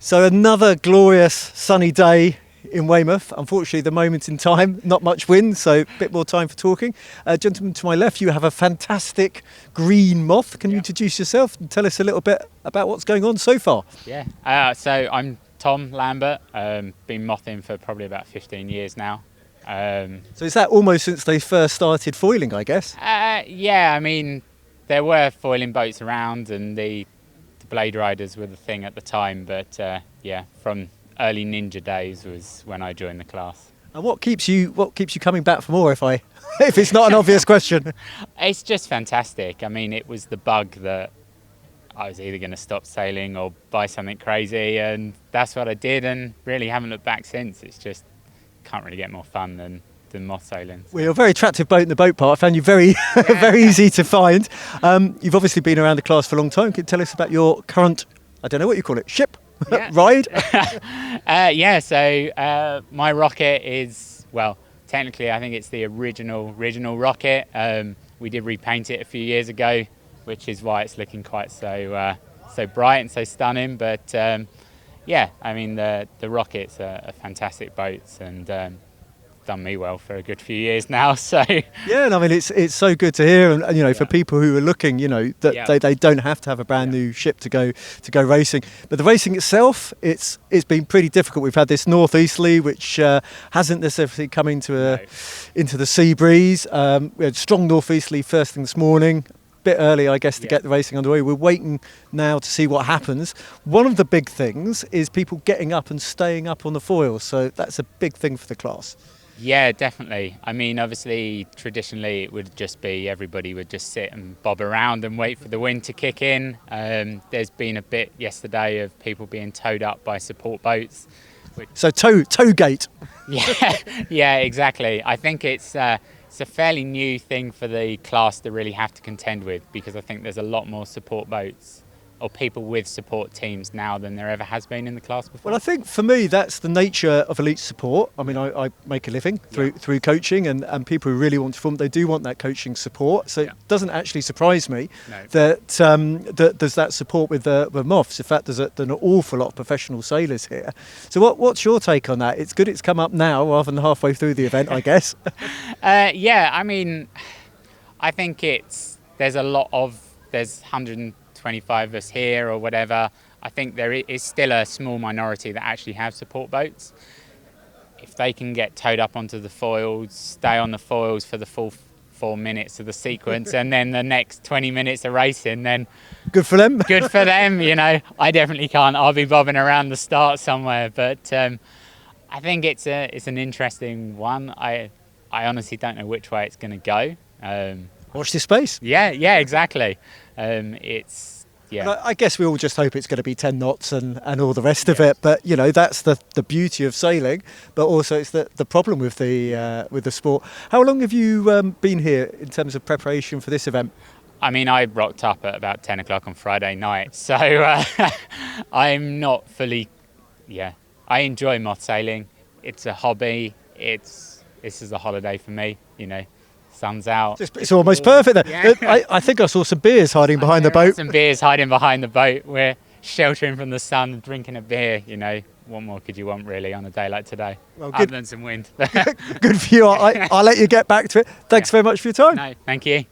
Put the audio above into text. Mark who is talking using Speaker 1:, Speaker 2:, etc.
Speaker 1: So another glorious sunny day in Weymouth. Unfortunately, the moment in time, not much wind, so a bit more time for talking. Gentlemen to my left, you have a fantastic green Moth. Can you introduce yourself and tell us a little bit about what's going on so far?
Speaker 2: Yeah, so I'm Tom Lambert, been mothing for probably about 15 years now.
Speaker 1: So is that almost since they first started foiling, I guess?
Speaker 2: Yeah, I mean, there were foiling boats around and the blade riders were the thing at the time, but yeah, from early ninja days was when I joined the class.
Speaker 1: And what keeps you coming back for more, if it's not an obvious question?
Speaker 2: It's just fantastic. I mean, it was the bug that I was either going to stop sailing or buy something crazy, and that's what I did, and really haven't looked back since. It's just can't really get more fun than moth sailing.
Speaker 1: Well, you're a very attractive boat in the boat part. I found you very very easy to find. You've obviously been around the class for a long time. Can you tell us about your current, I don't know what you call it, ship?
Speaker 2: Yeah.
Speaker 1: Ride?
Speaker 2: So my rocket is, well, technically I think it's the original rocket. We did repaint it a few years ago, which is why it's looking quite so bright and so stunning. But yeah, I mean the rocket's a fantastic boat, and done me well for a good few years now. So
Speaker 1: yeah, and I mean it's so good to hear, and you know, for people who are looking, you know, that they don't have to have a brand new ship to go racing. But the racing itself, it's been pretty difficult. We've had this northeasterly, which hasn't necessarily come into the sea breeze. We had strong northeasterly first thing this morning. Bit early, I guess, to get the racing underway. We're waiting now to see what happens. One of the big things is people getting up and staying up on the foils, so that's a big thing for the class.
Speaker 2: Yeah, definitely. I mean, obviously, traditionally it would just be everybody would just sit and bob around and wait for the wind to kick in. There's been a bit yesterday of people being towed up by support boats.
Speaker 1: So tow gate.
Speaker 2: Yeah, exactly. I think it's a fairly new thing for the class to really have to contend with, because I think there's a lot more support boats or people with support teams now than there ever has been in the class before.
Speaker 1: Well, I think for me that's the nature of elite support. I mean, I make a living through coaching, and people who really want to form, they do want that coaching support. So it doesn't actually surprise me that there's that support with the Moths. In fact, there's an awful lot of professional sailors here. So what's your take on that? It's good it's come up now rather than halfway through the event, I guess.
Speaker 2: Yeah, I mean, I think there's 125 of us here or whatever. I think there is still a small minority that actually have support boats. If they can get towed up onto the foils, stay on the foils for the full 4 minutes of the sequence and then the next 20 minutes of racing, then
Speaker 1: good for them.
Speaker 2: Good for them, you know. I definitely can't. I'll be bobbing around the start somewhere, but I think it's an interesting one. I honestly don't know which way it's going to go.
Speaker 1: Watch this space.
Speaker 2: Yeah, exactly.
Speaker 1: I guess we all just hope it's going to be 10 knots and all the rest of it. But you know, that's the beauty of sailing. But also, it's the problem with the sport. How long have you been here in terms of preparation for this event?
Speaker 2: I mean, I rocked up at about 10 o'clock on Friday night, so I'm not fully. Yeah, I enjoy moth sailing. It's a hobby. This is a holiday for me. You know. Sun's out.
Speaker 1: It's almost perfect then. Yeah. I think I saw some beers hiding behind the boat.
Speaker 2: Some beers hiding behind the boat. We're sheltering from the sun, drinking a beer. You know, what more could you want really on a day like today? Well, other than some wind.
Speaker 1: Good for you. I'll let you get back to it. Thanks very much for your time.
Speaker 2: No, thank you.